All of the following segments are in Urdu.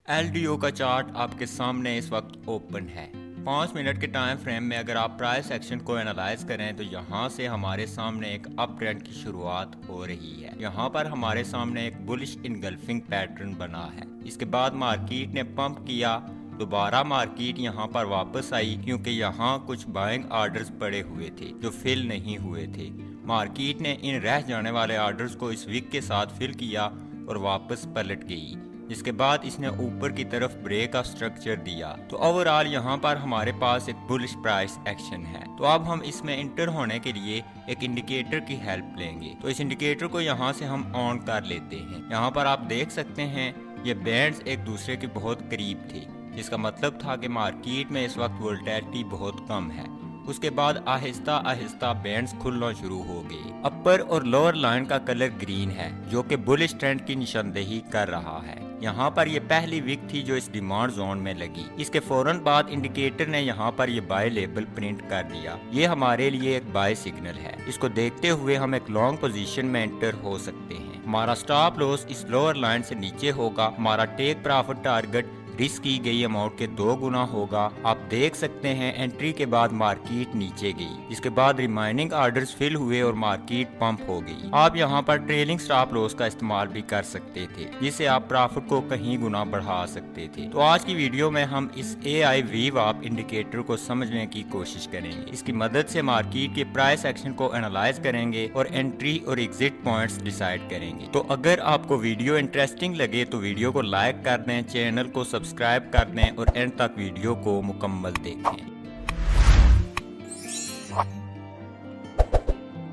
LDO کا چارٹ آپ کے سامنے اس وقت اوپن ہے۔ 5 منٹ کے ٹائم فریم میں اگر آپ پرائس ایکشن کو انالائز کریں تو یہاں سے ہمارے سامنے ایک اپ ٹرینڈ کی شروعات ہو رہی ہے۔ یہاں پر ہمارے سامنے ایک بلش انگلفنگ پیٹرن بنا ہے۔ اس کے بعد مارکیٹ نے پمپ کیا، دوبارہ مارکیٹ یہاں پر واپس آئی کیونکہ یہاں کچھ بائنگ آرڈرز پڑے ہوئے تھے جو فل نہیں ہوئے تھے۔ مارکیٹ نے ان رہ جانے والے آرڈرز کو اس ویک کے ساتھ فل کیا اور واپس پلٹ گئی، جس کے بعد اس نے اوپر کی طرف بریک کا سٹرکچر دیا۔ تو اوورآل یہاں پر ہمارے پاس ایک بلش پرائس ایکشن ہے۔ تو اب ہم اس میں انٹر ہونے کے لیے ایک انڈیکیٹر کی ہیلپ لیں گے۔ تو اس انڈیکیٹر کو یہاں سے ہم آن کر لیتے ہیں۔ یہاں پر آپ دیکھ سکتے ہیں یہ بینڈز ایک دوسرے کے بہت قریب تھے، جس کا مطلب تھا کہ مارکیٹ میں اس وقت وولٹیلٹی بہت کم ہے۔ اس کے بعد آہستہ آہستہ بینڈز کھلنا شروع ہو گئے۔ اپر اور لوور لائن کا کلر گرین ہے جو کہ بلش ٹرینڈ کی نشاندہی کر رہا ہے۔ یہاں پر یہ پہلی ویک تھی جو اس ڈیمانڈ زون میں لگی۔ اس کے فوراً بعد انڈیکیٹر نے یہاں پر یہ بائی لیبل پرنٹ کر دیا۔ یہ ہمارے لیے ایک بائی سگنل ہے۔ اس کو دیکھتے ہوئے ہم ایک لانگ پوزیشن میں انٹر ہو سکتے ہیں۔ ہمارا سٹاپ لاس اس لوور لائن سے نیچے ہوگا۔ ہمارا ٹیک پرافٹ ٹارگٹ رسک کی گئی اماؤنٹ کے 2 گنا ہوگا۔ آپ دیکھ سکتے ہیں انٹری کے بعد مارکیٹ نیچے گئی، جس کے بعد ریمائننگ آرڈرز فل ہوئے اور مارکیٹ پمپ ہو گئی۔ آپ یہاں پر ٹریلنگ سٹاپ لاس کا استعمال بھی کر سکتے تھے، جس سے آپ پرافٹ کو کہیں گنا بڑھا سکتے تھے۔ تو آج کی ویڈیو میں ہم اس AI VWAP انڈیکیٹر کو سمجھنے کی کوشش کریں گے۔ اس کی مدد سے مارکیٹ کے پرائس ایکشن کو انالائز کریں گے اور انٹری اور ایگزٹ پوائنٹس ڈیسائیڈ کریں گے۔ تو اگر آپ کو ویڈیو انٹرسٹنگ لگے تو ویڈیو کو لائک کر دیں، چینل کو سبسکرائب کر دیں اور اینڈ تک ویڈیو کو مکمل دیکھیں۔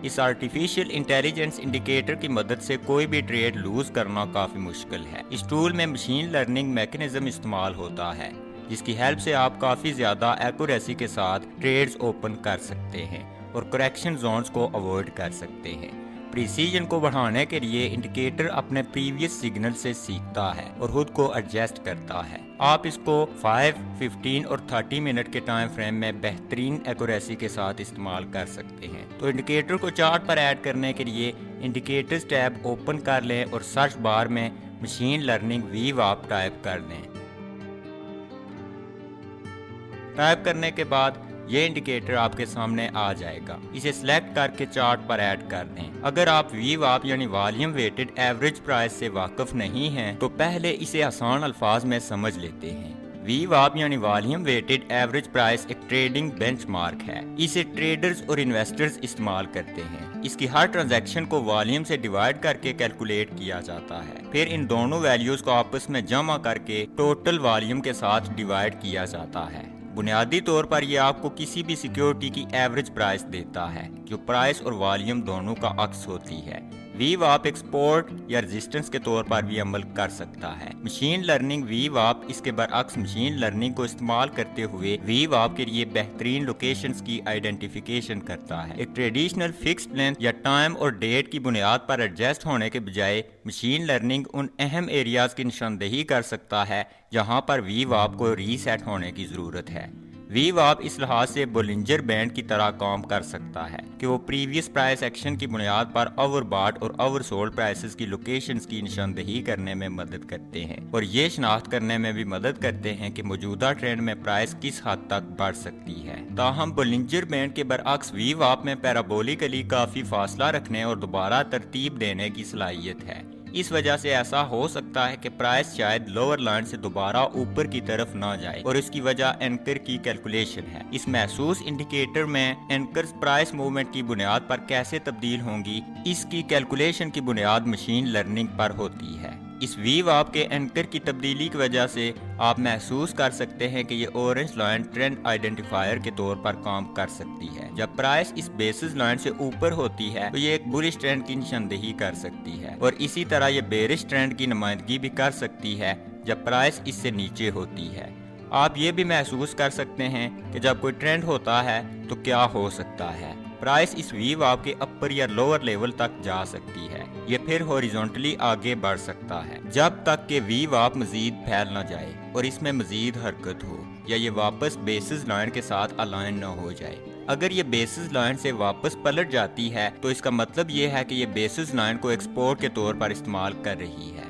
اس آرٹیفیشل انٹیلیجنس انڈیکیٹر کی مدد سے کوئی بھی ٹریڈ لوز کرنا کافی مشکل ہے۔ اس ٹول میں مشین لرننگ میکانزم استعمال ہوتا ہے، جس کی ہیلپ سے آپ کافی زیادہ ایکوریسی کے ساتھ ٹریڈز اوپن کر سکتے ہیں اور کریکشن زونز کو اوائڈ کر سکتے ہیں۔ پریسیجن کو بڑھانے کے لیے انڈیکیٹر اپنے پریویس سگنل سے سیکھتا ہے اور خود کو ایڈجسٹ کرتا ہے۔ آپ اس کو 5، 15 اور 30 منٹ کے ٹائم فریم میں بہترین ایکوریسی کے ساتھ استعمال کر سکتے ہیں۔ تو انڈیکیٹر کو چارٹ پر ایڈ کرنے کے لیے انڈیکیٹرز ٹیب اوپن کر لیں اور سرچ بار میں مشین لرننگ VWAP ٹائپ کر دیں۔ ٹائپ کرنے کے بعد یہ انڈیکیٹر آپ کے سامنے آ جائے گا۔ اسے سلیکٹ کر کے چارٹ پر ایڈ کر دیں۔ اگر آپ VWAP یعنی والیوم ویٹڈ ایوریج پرائس سے واقف نہیں ہیں تو پہلے اسے آسان الفاظ میں سمجھ لیتے ہیں۔ VWAP یعنی والیوم ویٹڈ ایوریج پرائس ایک ٹریڈنگ بینچ مارک ہے۔ اسے ٹریڈرز اور انویسٹرز استعمال کرتے ہیں۔ اس کی ہر ٹرانزیکشن کو والیوم سے ڈیوائیڈ کر کے کیلکولیٹ کیا جاتا ہے، پھر ان دونوں ویلیوز کو آپس میں جمع کر کے ٹوٹل والیوم کے ساتھ ڈیوائیڈ کیا جاتا ہے۔ بنیادی طور پر یہ آپ کو کسی بھی سیکیورٹی کی ایوریج پرائس دیتا ہے جو پرائس اور والیوم دونوں کا عکس ہوتی ہے۔ VWAP ایک سپورٹ یا ریزسٹنس کے طور پر بھی عمل کر سکتا ہے۔ مشین لرننگ VWAP اس کے برعکس مشین لرننگ کو استعمال کرتے ہوئے VWAP کے لیے بہترین لوکیشنز کی آئیڈینٹیفیکیشن کرتا ہے۔ ایک ٹریڈیشنل فکسڈ لینتھ یا ٹائم اور ڈیٹ کی بنیاد پر ایڈجسٹ ہونے کے بجائے مشین لرننگ ان اہم ایریاز کی نشاندہی کر سکتا ہے جہاں پر VWAP کو ری سیٹ ہونے کی ضرورت ہے۔ VWAP اس لحاظ سے بولنجر بینڈ کی طرح کام کر سکتا ہے کہ وہ پریویس پرائس ایکشن کی بنیاد پر اوور باٹ اور اوور سولڈ پرائسز کی لوکیشنز کی نشاندہی کرنے میں مدد کرتے ہیں اور یہ شناخت کرنے میں بھی مدد کرتے ہیں کہ موجودہ ٹرینڈ میں پرائس کس حد تک بڑھ سکتی ہے۔ تاہم بولنجر بینڈ کے برعکس VWAP میں پیرابولیکلی کافی فاصلہ رکھنے اور دوبارہ ترتیب دینے کی صلاحیت ہے۔ اس وجہ سے ایسا ہو سکتا ہے کہ پرائس شاید لوور لائن سے دوبارہ اوپر کی طرف نہ جائے اور اس کی وجہ اینکر کی کیلکولیشن ہے۔ اس محسوس انڈیکیٹر میں اینکرز پرائس موومنٹ کی بنیاد پر کیسے تبدیل ہوں گی، اس کی کیلکولیشن کی بنیاد مشین لرننگ پر ہوتی ہے۔ اس VWAP کے اینکر کی تبدیلی کی وجہ سے آپ محسوس کر سکتے ہیں کہ یہ اورنج لائن ٹرینڈ آئیڈینٹیفائر کے طور پر کام کر سکتی ہے۔ جب پرائس اس بیسز لائن سے اوپر ہوتی ہے تو یہ ایک بلش ٹرینڈ کی نشاندہی کر سکتی ہے اور اسی طرح یہ بیرش ٹرینڈ کی نمائندگی بھی کر سکتی ہے جب پرائس اس سے نیچے ہوتی ہے۔ آپ یہ بھی محسوس کر سکتے ہیں کہ جب کوئی ٹرینڈ ہوتا ہے تو کیا ہو سکتا ہے۔ پرائس اس VWAP کے اپر یا لوور لیول تک جا سکتی ہے، یہ پھر ہاریزونٹلی آگے بڑھ سکتا ہے جب تک کہ VWAP مزید پھیل نہ جائے اور اس میں مزید حرکت ہو یا یہ واپس بیسز لائن کے ساتھ الائن نہ ہو جائے۔ اگر یہ بیسز لائن سے واپس پلٹ جاتی ہے تو اس کا مطلب یہ ہے کہ یہ بیسز لائن کو ایکسپورٹ کے طور پر استعمال کر رہی ہے۔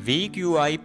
VQI